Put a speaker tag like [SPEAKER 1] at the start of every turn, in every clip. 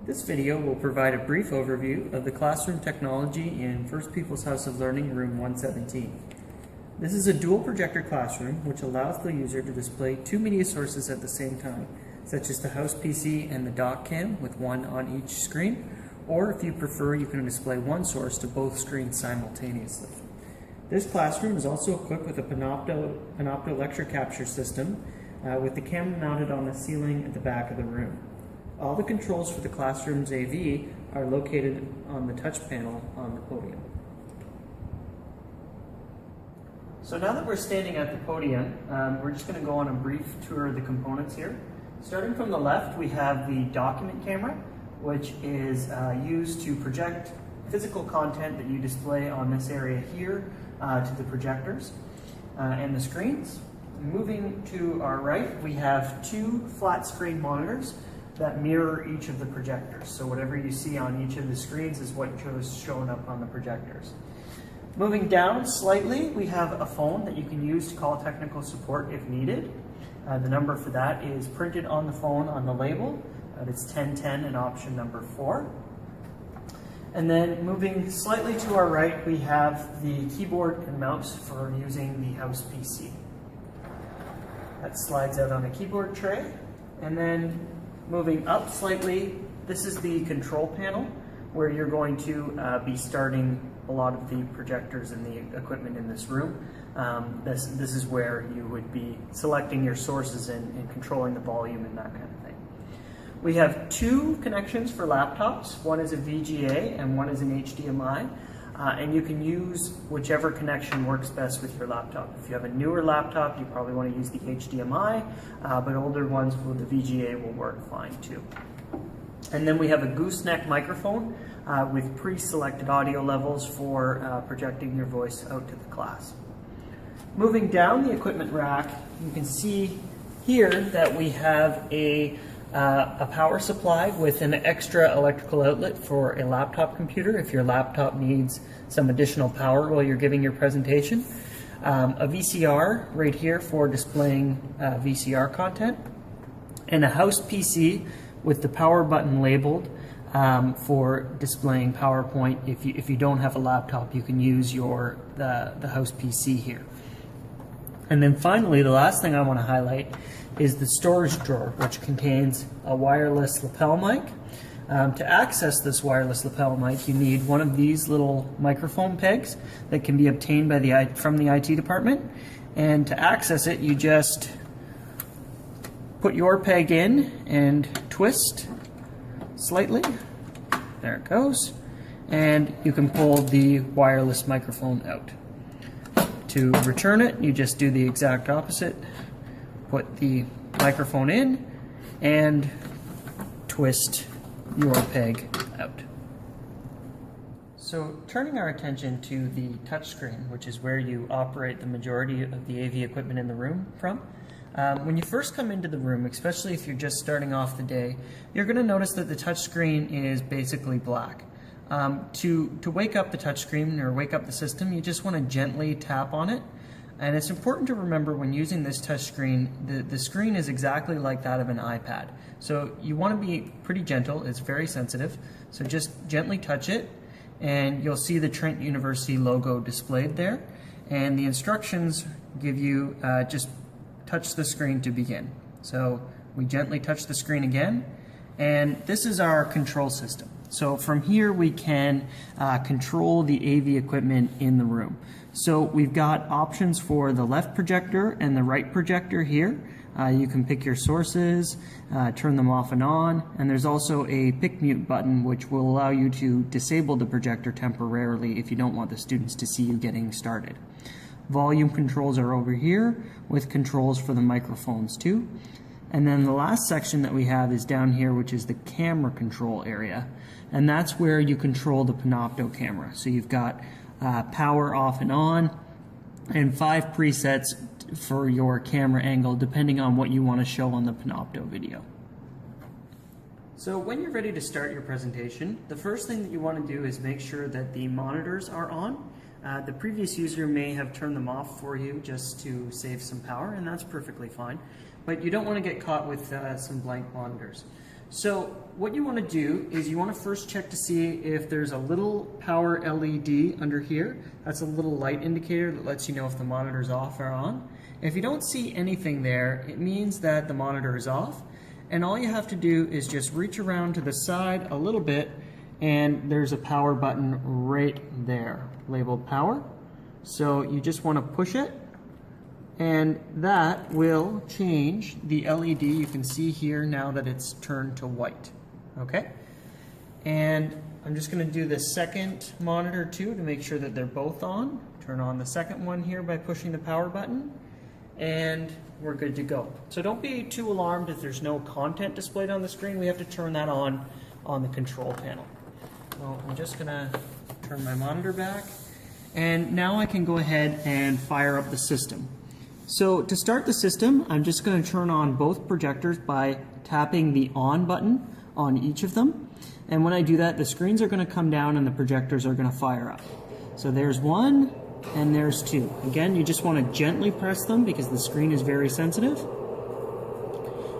[SPEAKER 1] This video will provide a brief overview of the classroom technology in First People's House of Learning Room 117. This is a dual projector classroom which allows the user to display two media sources at the same time, such as the house PC and the dock cam with one on each screen, or if you prefer, you can display one source to both screens simultaneously. This classroom is also equipped with a Panopto lecture capture system with the camera mounted on the ceiling at the back of the room. All the controls for the classroom's AV are located on the touch panel on the podium. So now that we're standing at the podium, we're just going to go on a brief tour of the components here. Starting from the left, we have the document camera, which is used to project physical content that you display on this area here to the projectors and the screens. Moving to our right, we have two flat screen monitors that mirror each of the projectors. So whatever you see on each of the screens is what is shown up on the projectors. Moving down slightly, we have a phone that you can use to call technical support if needed. The number for that is printed on the phone on the label. It's 1010 and option number 4. And then moving slightly to our right, we have the keyboard and mouse for using the house PC. That slides out on a keyboard tray. And then moving up slightly, this is the control panel where you're going to be starting a lot of the projectors and the equipment in this room. This is where you would be selecting your sources and controlling the volume and that kind of thing. We have two connections for laptops. One is a VGA and one is an HDMI. And you can use whichever connection works best with your laptop. If you have a newer laptop, you probably want to use the HDMI, but older ones with the VGA will work fine too. And then we have a gooseneck microphone with pre-selected audio levels for projecting your voice out to the class. Moving down the equipment rack, you can see here that we have a power supply with an extra electrical outlet for a laptop computer if your laptop needs some additional power while you're giving your presentation. A VCR right here for displaying VCR content, and a house PC with the power button labeled for displaying PowerPoint. If you don't have a laptop, you can use the house PC here. And then finally, the last thing I want to highlight is the storage drawer, which contains a wireless lapel mic. To access this wireless lapel mic, you need one of these little microphone pegs that can be obtained from the IT department. And to access it, you just put your peg in and twist slightly. There it goes. And you can pull the wireless microphone out. To return it, you just do the exact opposite. Put the microphone in and twist your peg out. So turning our attention to the touchscreen, which is where you operate the majority of the AV equipment in the room from. When you first come into the room, especially if you're just starting off the day, you're going to notice that the touchscreen is basically black. To wake up the touchscreen or wake up the system, you just want to gently tap on it. And it's important to remember when using this touchscreen, the screen is exactly like that of an iPad. So you want to be pretty gentle, it's very sensitive. So just gently touch it and you'll see the Trent University logo displayed there. And the instructions give you just touch the screen to begin. So we gently touch the screen again, and this is our control system. So from here we can control the AV equipment in the room. So we've got options for the left projector and the right projector here. You can pick your sources, turn them off and on, and there's also a pick mute button which will allow you to disable the projector temporarily if you don't want the students to see you getting started. Volume controls are over here with controls for the microphones too. And then the last section that we have is down here, which is the camera control area. And that's where you control the Panopto camera. So you've got power off and on, and 5 presets for your camera angle, depending on what you want to show on the Panopto video. So when you're ready to start your presentation, the first thing that you want to do is make sure that the monitors are on. The previous user may have turned them off for you just to save some power, and that's perfectly fine. But you don't want to get caught with some blank monitors. So what you want to do is you want to first check to see if there's a little power LED under here. That's a little light indicator that lets you know if the monitor is off or on. If you don't see anything there, it means that the monitor is off. And all you have to do is just reach around to the side a little bit, and there's a power button right there, labeled power. So you just want to push it, and that will change the LED. You can see here now that it's turned to white. Okay? And I'm just going to do the second monitor too to make sure that they're both on. Turn on the second one here by pushing the power button, and we're good to go. So don't be too alarmed if there's no content displayed on the screen. We have to turn that on the control panel. So I'm just going to turn my monitor back, and now I can go ahead and fire up the system. So to start the system, I'm just going to turn on both projectors by tapping the on button on each of them. And when I do that, the screens are going to come down and the projectors are going to fire up. So there's one and there's two. Again, you just want to gently press them because the screen is very sensitive.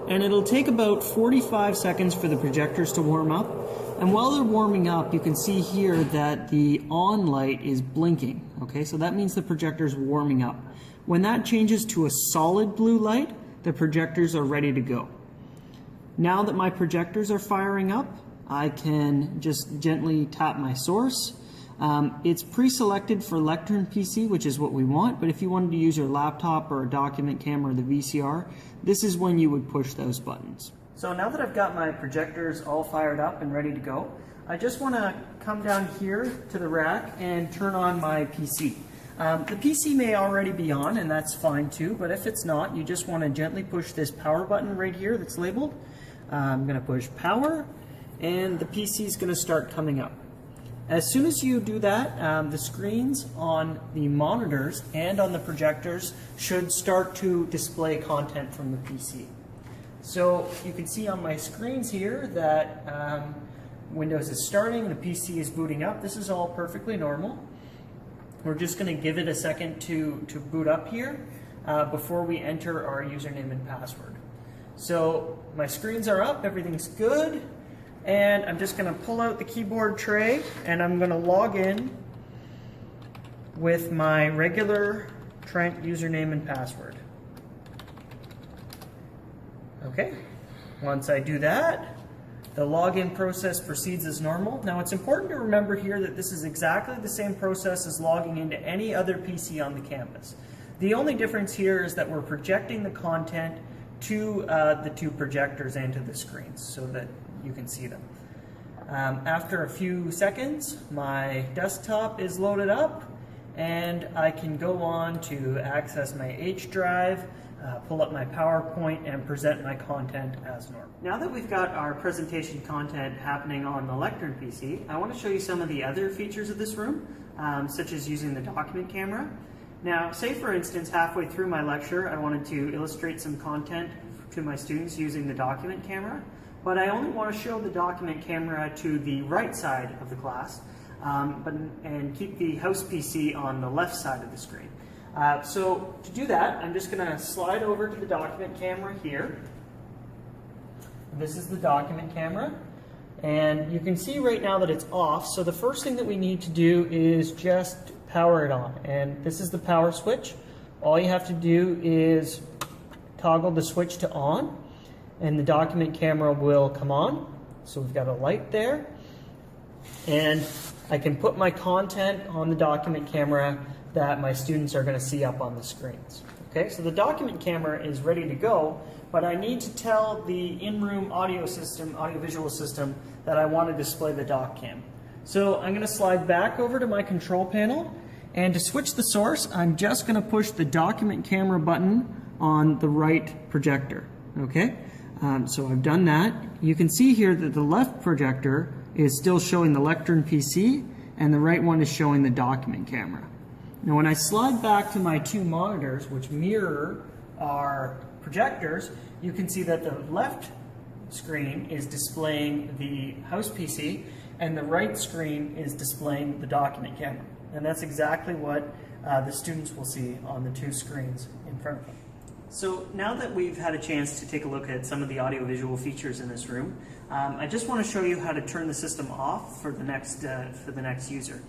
[SPEAKER 1] And it'll take about 45 seconds for the projectors to warm up. And while they're warming up, you can see here that the on light is blinking. Okay, so that means the projector's warming up. When that changes to a solid blue light, the projectors are ready to go. Now that my projectors are firing up, I can just gently tap my source. It's pre-selected for lectern PC, which is what we want, but if you wanted to use your laptop or a document camera or the VCR, this is when you would push those buttons. So now that I've got my projectors all fired up and ready to go, I just want to come down here to the rack and turn on my PC. The PC may already be on, and that's fine too, but if it's not, you just want to gently push this power button right here that's labeled. I'm going to push power, and the PC is going to start coming up. As soon as you do that, the screens on the monitors and on the projectors should start to display content from the PC. So you can see on my screens here that Windows is starting, the PC is booting up. This is all perfectly normal. We're just going to give it a second to boot up here before we enter our username and password. So my screens are up, everything's good, and I'm just going to pull out the keyboard tray and I'm going to log in with my regular Trent username and password. Okay, once I do that, the login process proceeds as normal. Now it's important to remember here that this is exactly the same process as logging into any other PC on the campus. The only difference here is that we're projecting the content to the two projectors and to the screens so that you can see them. After a few seconds, my desktop is loaded up and I can go on to access my H drive, pull up my PowerPoint, and present my content as normal. Now that we've got our presentation content happening on the lectern PC, I want to show you some of the other features of this room, such as using the document camera. Now, say for instance, halfway through my lecture, I wanted to illustrate some content to my students using the document camera, but I only want to show the document camera to the right side of the class, and keep the house PC on the left side of the screen. So to do that, I'm just going to slide over to the document camera here. This is the document camera, and you can see right now that it's off, so the first thing that we need to do is just power it on, and this is the power switch. All you have to do is toggle the switch to on, and the document camera will come on. So we've got a light there, and I can put my content on the document camera that my students are going to see up on the screens. Okay, so the document camera is ready to go, but I need to tell the in-room audiovisual system that I want to display the doc cam. So I'm going to slide back over to my control panel, and to switch the source, I'm just going to push the document camera button on the right projector. Okay, so I've done that. You can see here that the left projector is still showing the lectern PC, and the right one is showing the document camera. Now when I slide back to my two monitors, which mirror our projectors, you can see that the left screen is displaying the house PC, and the right screen is displaying the document camera. And that's exactly what the students will see on the two screens in front of them. So now that we've had a chance to take a look at some of the audiovisual features in this room, I just want to show you how to turn the system off for the next user.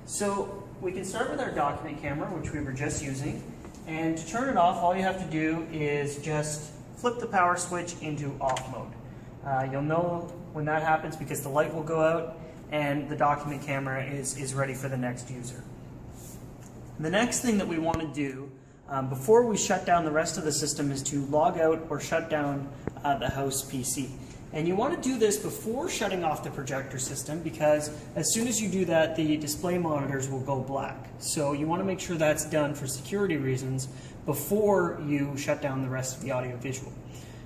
[SPEAKER 1] So we can start with our document camera, which we were just using, and to turn it off, all you have to do is just flip the power switch into off mode. You'll know when that happens because the light will go out and the document camera is ready for the next user. The next thing that we want to do before we shut down the rest of the system is to log out or shut down the house PC. And you want to do this before shutting off the projector system, because as soon as you do that, the display monitors will go black. So you want to make sure that's done for security reasons before you shut down the rest of the audio visual.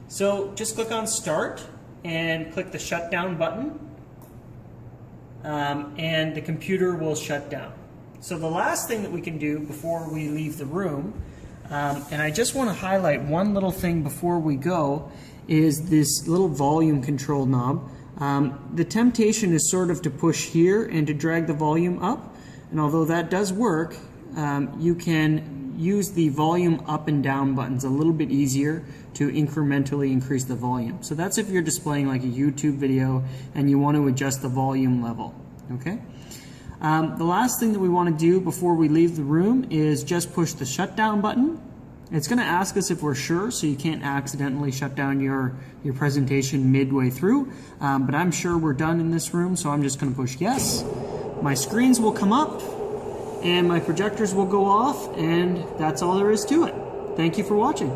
[SPEAKER 1] So just click on Start and click the Shutdown button, and the computer will shut down. So the last thing that we can do before we leave the room, and I just want to highlight one little thing before we go, is this little volume control knob. The temptation is sort of to push here and to drag the volume up, and although that does work, you can use the volume up and down buttons a little bit easier to incrementally increase the volume. So that's if you're displaying like a YouTube video and you want to adjust the volume level. Okay. The last thing that we want to do before we leave the room is just push the shutdown button. It's going to ask us if we're sure, so you can't accidentally shut down your presentation midway through, but I'm sure we're done in this room, so I'm just going to push yes. My screens will come up and my projectors will go off, and that's all there is to it. Thank you for watching.